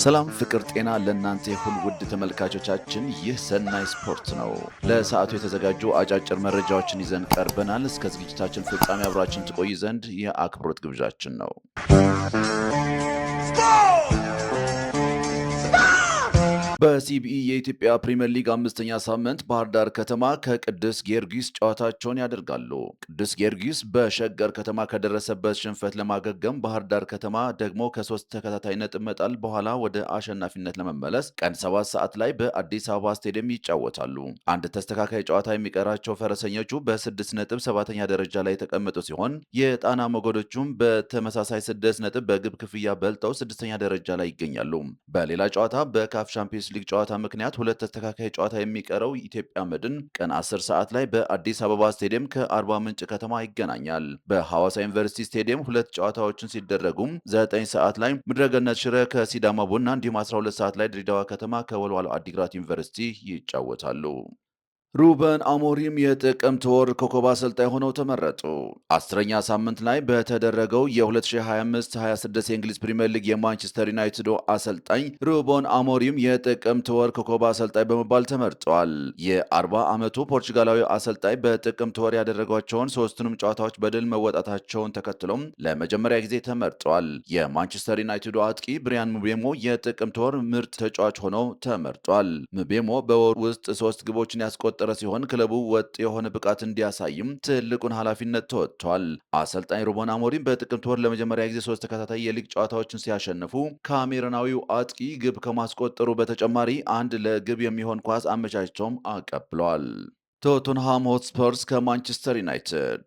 ሰላም ፍቅር ጤና ለእናንተ ይሁን ውድ ተመልካቾቻችን፣ ይህ ሰናይ ስፖርት ነው። ለሰዓቱ የተዘጋጁ አጫጭር መረጃዎችን ይዘን ቀርበናል። እስከ ዝግጅታችን ፍጻሜ አብራችን ትቆይ ዘንድ የአክብሮት ግብዣችን ነው። በሲቢኢ የኢትዮጵያ ፕሪምየር ሊግ አምስተኛ ሳምንት ባህር ዳር ከተማ ከቅዱስ ጊዮርጊስ ጨዋታቸውን ያደርጋሉ። ቅዱስ ጊዮርጊስ በሸገር ከተማ ከደረሰበት ሽንፈት ለማገገም፣ ባህር ዳር ከተማ ደግሞ ከ3 ተከታታይ ነጥብ መጣል በኋላ ወደ አሸናፊነት ለመመለስ ቀን 7 ሰዓት ላይ በአዲስ አበባ ስቴዲየም ይጫወታሉ። አንድ ተስተካካይ ጨዋታ የሚቀራቸው ፈረሰኞቹ በ6 ነጥብ 7ኛ ደረጃ ላይ የተቀመጡ ሲሆን የጣና ሞገዶቹም በተመሳሳይ 6 ነጥብ በግብ ክፍያ በልጠው 6ኛ ደረጃ ላይ ይገኛሉ። በሌላ ጨዋታ በካፍ ቻምፒየንስ ሊግ ጨዋታ ምክንያት ሁለት ተስተካካይ ጨዋታ የሚቀረው ኢትዮጵያ መድን ቀን 10 ሰዓት ላይ በአዲስ አበባ ስቴዲየም ከአርባ ምንጭ ከተማ ይገናኛል። በሐዋሳ ዩኒቨርሲቲ ስቴዲየም ሁለት ጨዋታዎችን ሲደረጉም 9 ሰዓት ላይ ምድረገነት ሽረ ከሲዳማ ቡና እንዲሁም 12 ሰዓት ላይ ድሬዳዋ ከተማ ከወልዋሎ አዲግራት ዩኒቨርሲቲ ይጫወታሉ። ሩበን አሞሪም የጥቅምት ወር ኮከብ አሰልጣኝ ሆነው ተመረጡ። 10ኛ ሳምንት ላይ በተደረገው የ2025-26 የእንግሊዝ ፕሪምየር ሊግ የማንቸስተር ዩናይትድ አሰልጣኝ ሩበን አሞሪም የጥቅምት ወር ኮከብ አሰልጣኝ በመባል ተመርጠዋል። የ40 ዓመቱ ፖርቹጋላዊ አሰልጣኝ በጥቅምት ወር ያደረጓቸውን ሶስቱንም ጨዋታዎች በድል መወጣታቸውን ተከትሎም ለመጀመሪያ ጊዜ ተመርጠዋል። የማንቸስተር ዩናይትድ አጥቂ ብሪያን ምቤሞ የጥቅምት ወር ምርጥ ተጫዋች ሆነው ተመርጧል። ምቤሞ በወር ውስጥ 3 ግቦችን ያስቆጠ ሲሆን ክለቡ ወጥ የሆነ ብቃት እንዲያሳይም ትልቁን ኃላፊነት ተወጥቷል። አሰልጣኝ ሩበን አሞሪም በጥቅምት ወር ለመጀመሪያ ጊዜ 3 ተከታታይ የሊግ ጨዋታዎችን ሲያሸንፉ ካሜሩናዊው አጥቂ ግብ ከማስቆጠሩ በተጨማሪ አንድ ለግብ የሚሆን ኳስ አመቻችተውም አቀብለዋል። ቶተንሃም ሆትስፐርስ ከማንቸስተር ዩናይትድ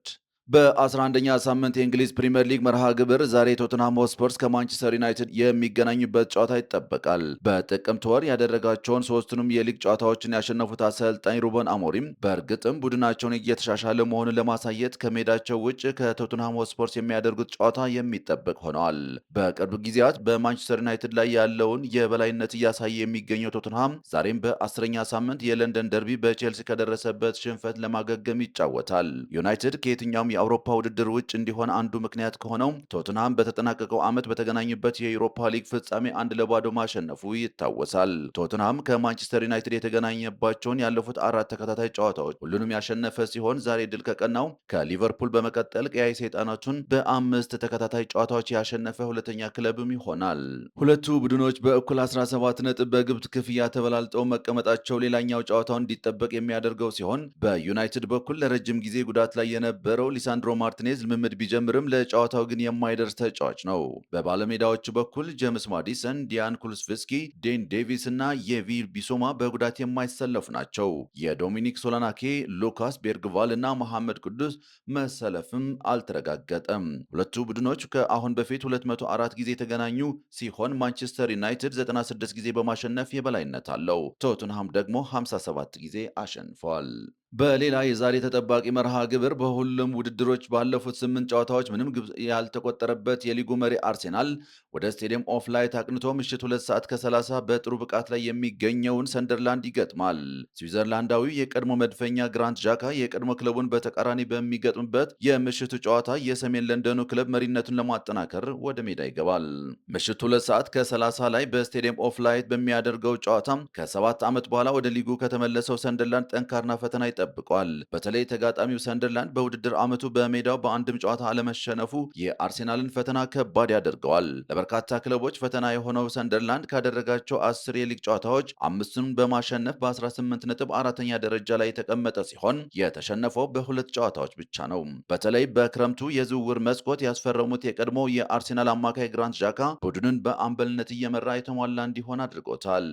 በ11ኛ ሳምንት የእንግሊዝ ፕሪምየር ሊግ መርሃ ግብር ዛሬ ቶተንሃም ሆትስፐርስ ከማንቸስተር ዩናይትድ የሚገናኙበት ጨዋታ ይጠበቃል። በጥቅምት ወር ያደረጋቸውን ሶስቱንም የሊግ ጨዋታዎችን ያሸነፉት አሰልጣኝ ሩበን አሞሪም በእርግጥም ቡድናቸውን እየተሻሻለ መሆኑን ለማሳየት ከሜዳቸው ውጭ ከቶተንሃም ሆትስፐርስ የሚያደርጉት ጨዋታ የሚጠበቅ ሆነዋል። በቅርብ ጊዜያት በማንቸስተር ዩናይትድ ላይ ያለውን የበላይነት እያሳየ የሚገኘው ቶተንሃም ዛሬም በ10ኛ ሳምንት የለንደን ደርቢ በቼልሲ ከደረሰበት ሽንፈት ለማገገም ይጫወታል። ዩናይትድ ከየትኛውም የአውሮፓ ውድድር ውጭ እንዲሆን አንዱ ምክንያት ከሆነው ቶተንሃም በተጠናቀቀው ዓመት በተገናኙበት የዩሮፓ ሊግ ፍጻሜ 1-0 ማሸነፉ ይታወሳል። ቶተንሃም ከማንቸስተር ዩናይትድ የተገናኘባቸውን ያለፉት 4 ተከታታይ ጨዋታዎች ሁሉንም ያሸነፈ ሲሆን ዛሬ ድል ከቀናው ከሊቨርፑል በመቀጠል ቀያይ ሰይጣናቱን በ5 ተከታታይ ጨዋታዎች ያሸነፈ ሁለተኛ ክለብም ይሆናል። ሁለቱ ቡድኖች በእኩል 17 ነጥብ በግብ ክፍያ ተበላልጠው መቀመጣቸው ሌላኛው ጨዋታው እንዲጠበቅ የሚያደርገው ሲሆን በዩናይትድ በኩል ለረጅም ጊዜ ጉዳት ላይ የነበረው ሊሳንድሮ ማርቲኔዝ ልምምድ ቢጀምርም ለጨዋታው ግን የማይደርስ ተጫዋች ነው። በባለሜዳዎቹ በኩል ጄምስ ማዲሰን፣ ዲያን ኩሉስቭስኪ፣ ዴን ዴቪስ እና የቪር ቢሶማ በጉዳት የማይሰለፉ ናቸው። የዶሚኒክ ሶላናኬ፣ ሉካስ ቤርግቫል እና መሐመድ ቅዱስ መሰለፍም አልተረጋገጠም። ሁለቱ ቡድኖች ከአሁን በፊት 204 ጊዜ የተገናኙ ሲሆን ማንቸስተር ዩናይትድ 96 ጊዜ በማሸነፍ የበላይነት አለው። ቶተንሃም ደግሞ 57 ጊዜ አሸንፏል። በሌላ የዛሬ ተጠባቂ መርሃ ግብር በሁሉም ውድድሮች ባለፉት 8 ጨዋታዎች ምንም ግብ ያልተቆጠረበት የሊጉ መሪ አርሴናል ወደ ስቴዲየም ኦፍ ላይት አቅንቶ ምሽት 2 ሰዓት ከ30 በጥሩ ብቃት ላይ የሚገኘውን ሰንደርላንድ ይገጥማል። ስዊዘርላንዳዊው የቀድሞ መድፈኛ ግራንት ዣካ የቀድሞ ክለቡን በተቃራኒ በሚገጥምበት የምሽቱ ጨዋታ የሰሜን ለንደኑ ክለብ መሪነቱን ለማጠናከር ወደ ሜዳ ይገባል። ምሽቱ 2 ሰዓት ከ30 ላይ በስቴዲየም ኦፍ ላይት በሚያደርገው ጨዋታ ከ7 ዓመት በኋላ ወደ ሊጉ ከተመለሰው ሰንደርላንድ ጠንካራ ፈተና ጠብቋል። በተለይ ተጋጣሚው ሰንደርላንድ በውድድር ዓመቱ በሜዳው በአንድም ጨዋታ አለመሸነፉ የአርሴናልን ፈተና ከባድ ያደርገዋል። ለበርካታ ክለቦች ፈተና የሆነው ሰንደርላንድ ካደረጋቸው 10 የሊግ ጨዋታዎች 5ቱን በማሸነፍ በ18 ነጥብ 4ኛ ደረጃ ላይ የተቀመጠ ሲሆን የተሸነፈው በ2 ጨዋታዎች ብቻ ነው። በተለይ በክረምቱ የዝውውር መስኮት ያስፈረሙት የቀድሞ የአርሴናል አማካይ ግራንት ዣካ ቡድኑን በአምበልነት እየመራ የተሟላ እንዲሆን አድርጎታል።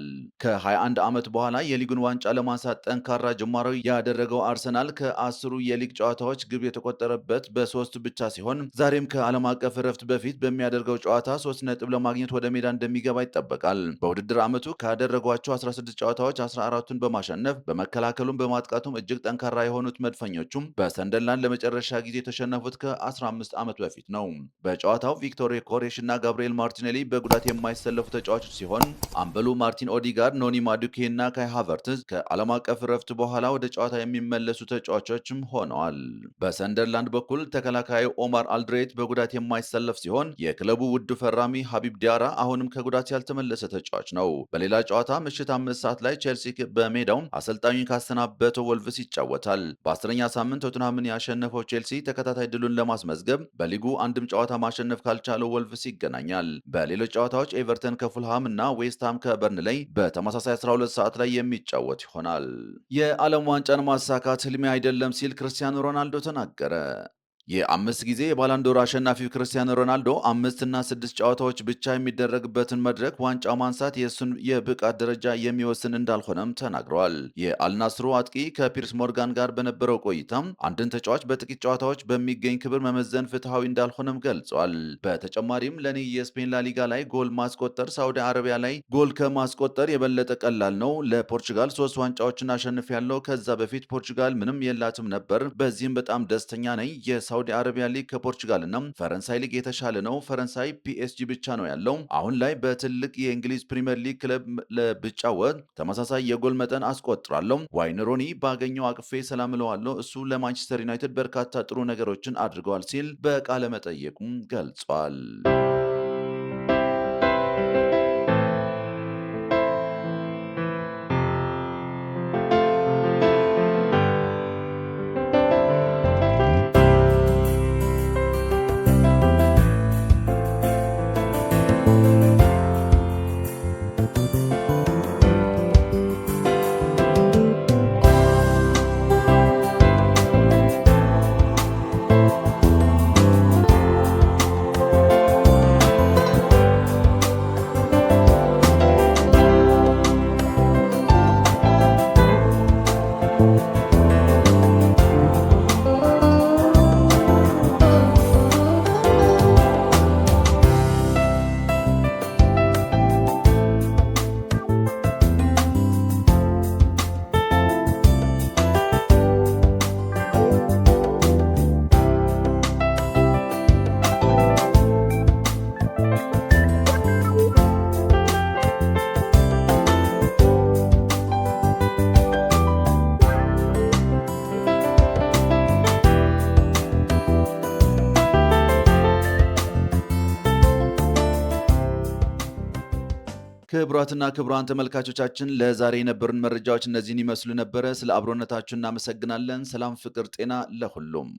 ከ21 ዓመት በኋላ የሊጉን ዋንጫ ለማንሳት ጠንካራ ጅማሬ ያደረገው አርሰናል ከ10ሩ የሊግ ጨዋታዎች ግብ የተቆጠረበት በ3 ብቻ ሲሆን ዛሬም ከዓለም አቀፍ እረፍት በፊት በሚያደርገው ጨዋታ 3 ነጥብ ለማግኘት ወደ ሜዳ እንደሚገባ ይጠበቃል። በውድድር ዓመቱ ካደረጓቸው 16 ጨዋታዎች 14ቱን በማሸነፍ በመከላከሉም በማጥቃቱም እጅግ ጠንካራ የሆኑት መድፈኞቹም በሰንደርላንድ ለመጨረሻ ጊዜ የተሸነፉት ከ15 ዓመት በፊት ነው። በጨዋታው ቪክቶር ኮሬሽ እና ጋብሪኤል ማርቲኔሊ በጉዳት የማይሰለፉ ተጫዋቾች ሲሆን አምበሉ ማርቲን ኦዲጋርድ፣ ኖኒ ማዱኬ እና ካይ ሃቨርትዝ ከዓለም አቀፍ እረፍት በኋላ ወደ ጨዋታ የሚመለሱ ተጫዋቾችም ሆነዋል። በሰንደርላንድ በኩል ተከላካዩ ኦማር አልድሬት በጉዳት የማይሰለፍ ሲሆን የክለቡ ውድ ፈራሚ ሀቢብ ዲያራ አሁንም ከጉዳት ያልተመለሰ ተጫዋች ነው። በሌላ ጨዋታ ምሽት 5 ሰዓት ላይ ቼልሲ በሜዳው አሰልጣኙን ካሰናበተው ወልቭስ ይጫወታል። በ10ኛ ሳምንት ቶትንሃምን ያሸነፈው ቼልሲ ተከታታይ ድሉን ለማስመዝገብ በሊጉ አንድም ጨዋታ ማሸነፍ ካልቻለው ወልቭስ ይገናኛል። በሌሎች ጨዋታዎች ኤቨርተን ከፉልሃም እና ዌስትሃም ከበርንሌይ በተመሳሳይ 12 ሰዓት ላይ የሚጫወት ይሆናል። የዓለም ዋንጫን ማሳካት ህልሜ አይደለም ሲል ክርስቲያኖ ሮናልዶ ተናገረ። የአምስት ጊዜ የባላንዶር አሸናፊው ክርስቲያኖ ሮናልዶ 5 እና 6 ጨዋታዎች ብቻ የሚደረግበትን መድረክ ዋንጫ ማንሳት የእሱን የብቃት ደረጃ የሚወስን እንዳልሆነም ተናግረዋል። የአልናስሩ አጥቂ ከፒርስ ሞርጋን ጋር በነበረው ቆይታም አንድን ተጫዋች በጥቂት ጨዋታዎች በሚገኝ ክብር መመዘን ፍትሐዊ እንዳልሆነም ገልጿል። በተጨማሪም ለኔ የስፔን ላሊጋ ላይ ጎል ማስቆጠር ሳውዲ አረቢያ ላይ ጎል ከማስቆጠር የበለጠ ቀላል ነው። ለፖርቹጋል 3 ዋንጫዎችን አሸንፊያለሁ። ከዛ በፊት ፖርቹጋል ምንም የላትም ነበር። በዚህም በጣም ደስተኛ ነኝ። ሳውዲ አረቢያ ሊግ ከፖርቹጋል እና ፈረንሳይ ሊግ የተሻለ ነው። ፈረንሳይ ፒኤስጂ ብቻ ነው ያለው። አሁን ላይ በትልቅ የእንግሊዝ ፕሪምየር ሊግ ክለብ ለብጫወት ተመሳሳይ የጎል መጠን አስቆጥራለሁ። ዋይን ሮኒ ባገኘው አቅፌ ሰላም እለዋለሁ። እሱ ለማንቸስተር ዩናይትድ በርካታ ጥሩ ነገሮችን አድርገዋል ሲል በቃለ መጠየቁም ገልጿል። ክቡራትና ክቡራን ተመልካቾቻችን ለዛሬ የነበሩን መረጃዎች እነዚህን ይመስሉ ነበረ። ስለ አብሮነታችሁ እናመሰግናለን። ሰላም፣ ፍቅር፣ ጤና ለሁሉም